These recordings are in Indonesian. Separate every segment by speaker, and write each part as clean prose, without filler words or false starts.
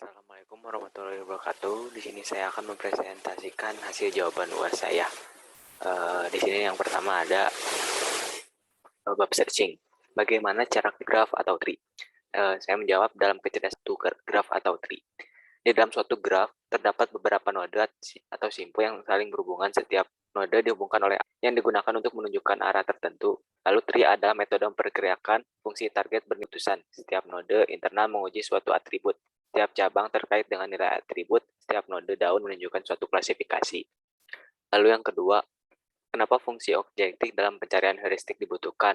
Speaker 1: Assalamualaikum warahmatullahi wabarakatuh. Di sini saya akan mempresentasikan hasil jawaban UAS saya. Di sini yang pertama ada bab searching. Bagaimana cara graph atau tree? Saya menjawab dalam kecerdasan graph atau tree. Di dalam suatu graph terdapat beberapa node atau simpul yang saling berhubungan. Setiap node dihubungkan oleh yang digunakan untuk menunjukkan arah tertentu. Lalu tree adalah metode memperkirakan fungsi target bernutusan. Setiap node internal menguji suatu atribut. Setiap cabang terkait dengan nilai atribut. Setiap node daun menunjukkan suatu klasifikasi. Lalu yang kedua, kenapa fungsi objektif dalam pencarian heuristik dibutuhkan?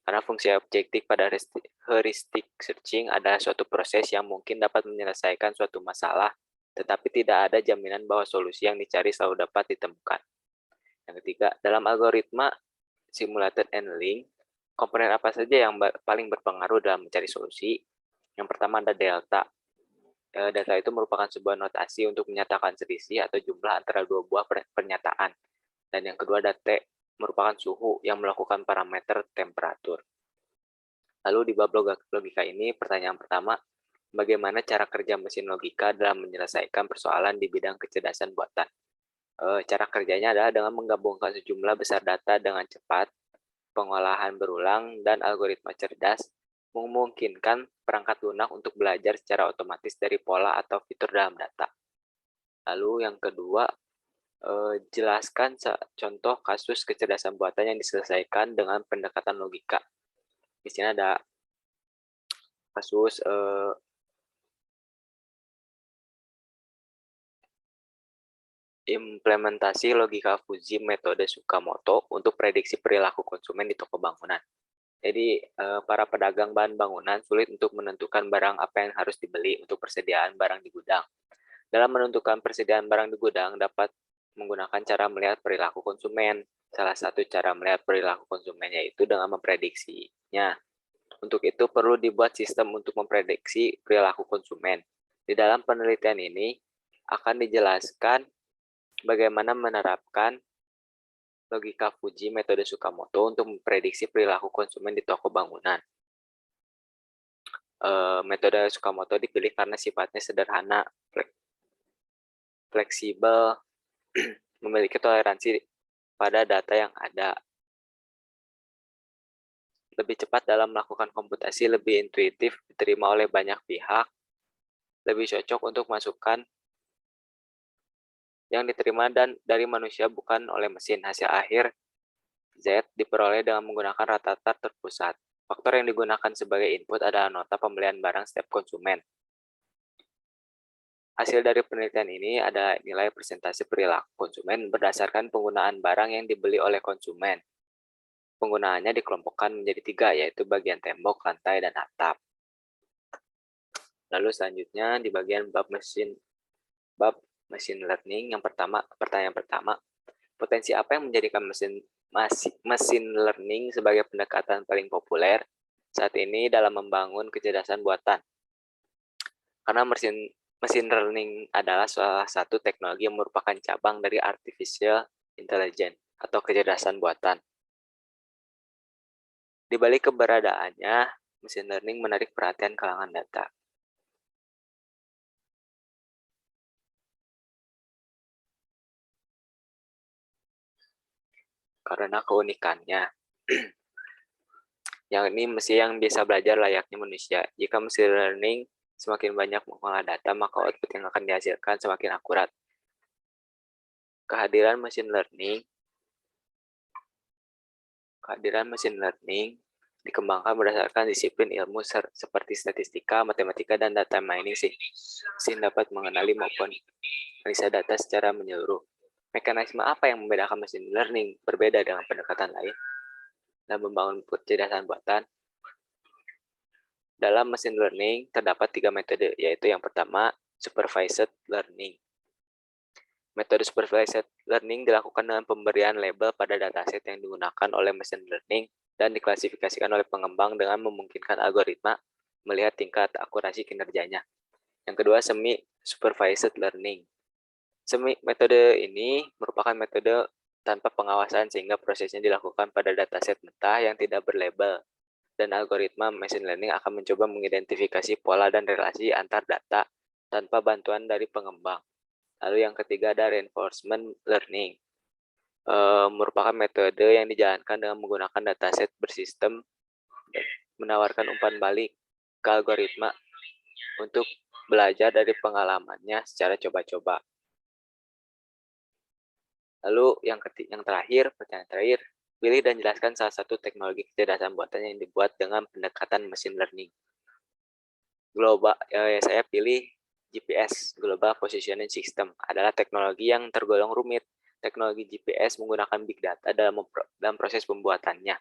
Speaker 1: Karena fungsi objektif pada heuristic searching adalah suatu proses yang mungkin dapat menyelesaikan suatu masalah, tetapi tidak ada jaminan bahwa solusi yang dicari selalu dapat ditemukan. Yang ketiga, dalam algoritma simulated annealing, komponen apa saja yang paling berpengaruh dalam mencari solusi? Yang pertama ada delta. Delta itu merupakan sebuah notasi untuk menyatakan selisih atau jumlah antara dua buah pernyataan. Dan yang kedua ada T, merupakan suhu yang melakukan parameter temperatur. Lalu di bab logika ini, pertanyaan pertama, bagaimana cara kerja mesin logika dalam menyelesaikan persoalan di bidang kecerdasan buatan? Cara kerjanya adalah dengan menggabungkan sejumlah besar data dengan cepat, pengolahan berulang, dan algoritma cerdas, memungkinkan perangkat lunak untuk belajar secara otomatis dari pola atau fitur dalam data. Lalu yang kedua, jelaskan contoh kasus kecerdasan buatan yang diselesaikan dengan pendekatan logika. Di sini ada kasus implementasi logika fuzzy metode Tsukamoto untuk prediksi perilaku konsumen di toko bangunan. Jadi, para pedagang bahan bangunan sulit untuk menentukan barang apa yang harus dibeli untuk persediaan barang di gudang. Dalam menentukan persediaan barang di gudang dapat menggunakan cara melihat perilaku konsumen. Salah satu cara melihat perilaku konsumen yaitu dengan memprediksinya. Untuk itu perlu dibuat sistem untuk memprediksi perilaku konsumen. Di dalam penelitian ini akan dijelaskan bagaimana menerapkan logika Fuzzy metode Tsukamoto untuk memprediksi perilaku konsumen di toko bangunan. Metode Tsukamoto dipilih karena sifatnya sederhana, fleksibel, memiliki toleransi pada data yang ada, lebih cepat dalam melakukan komputasi, lebih intuitif, diterima oleh banyak pihak, lebih cocok untuk masukan yang diterima dan dari manusia bukan oleh mesin. Hasil akhir Z diperoleh dengan menggunakan rata-rata terpusat. Faktor yang digunakan sebagai input adalah nota pembelian barang setiap konsumen. Hasil dari penelitian ini ada nilai persentase perilaku konsumen berdasarkan penggunaan barang yang dibeli oleh konsumen. Penggunaannya dikelompokkan menjadi 3, yaitu bagian tembok, lantai, dan atap. Lalu selanjutnya di bagian bab machine learning, pertanyaan pertama, potensi apa yang menjadikan machine learning sebagai pendekatan paling populer saat ini dalam membangun kecerdasan buatan? Karena machine learning adalah salah satu teknologi yang merupakan cabang dari artificial intelligence atau kecerdasan buatan. Di balik keberadaannya, machine learning menarik perhatian kalangan data. Karena keunikannya, yang ini yang bisa belajar layaknya manusia. Jika machine learning semakin banyak mengolah data, maka output yang akan dihasilkan semakin akurat. Kehadiran machine learning dikembangkan berdasarkan disiplin ilmu seperti statistika, matematika, dan data mining sehingga dapat mengenali maupun analisa data secara menyeluruh. Mekanisme apa yang membedakan machine learning berbeda dengan pendekatan lain dalam membangun kecerdasan buatan? Dalam machine learning terdapat 3 metode, yaitu yang pertama, supervised learning. Metode supervised learning dilakukan dengan pemberian label pada dataset yang digunakan oleh machine learning dan diklasifikasikan oleh pengembang dengan memungkinkan algoritma melihat tingkat akurasi kinerjanya. Yang kedua, semi-supervised learning. Metode ini merupakan metode tanpa pengawasan sehingga prosesnya dilakukan pada dataset mentah yang tidak berlabel, dan algoritma machine learning akan mencoba mengidentifikasi pola dan relasi antar data tanpa bantuan dari pengembang. Lalu yang ketiga ada reinforcement learning, merupakan metode yang dijalankan dengan menggunakan dataset bersistem menawarkan umpan balik ke algoritma untuk belajar dari pengalamannya secara coba-coba. Lalu yang terakhir, pertanyaan terakhir, pilih dan jelaskan salah satu teknologi kecerdasan buatan yang dibuat dengan pendekatan machine learning. Saya pilih GPS, Global Positioning System, adalah teknologi yang tergolong rumit. Teknologi GPS menggunakan big data dalam proses pembuatannya.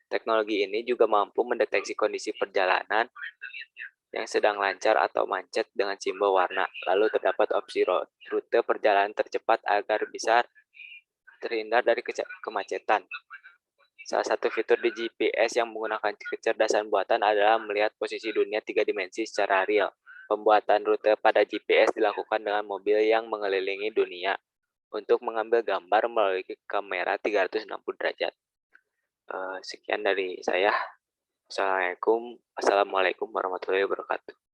Speaker 1: Teknologi ini juga mampu mendeteksi kondisi perjalanan yang sedang lancar atau macet dengan simbol warna. Lalu terdapat opsi rute perjalanan tercepat agar bisa terhindar dari kemacetan. Salah satu fitur di GPS yang menggunakan kecerdasan buatan adalah melihat posisi dunia 3 dimensi secara real. Pembuatan rute pada GPS dilakukan dengan mobil yang mengelilingi dunia untuk mengambil gambar melalui kamera 360 derajat. Sekian dari saya. Assalamualaikum warahmatullahi wabarakatuh.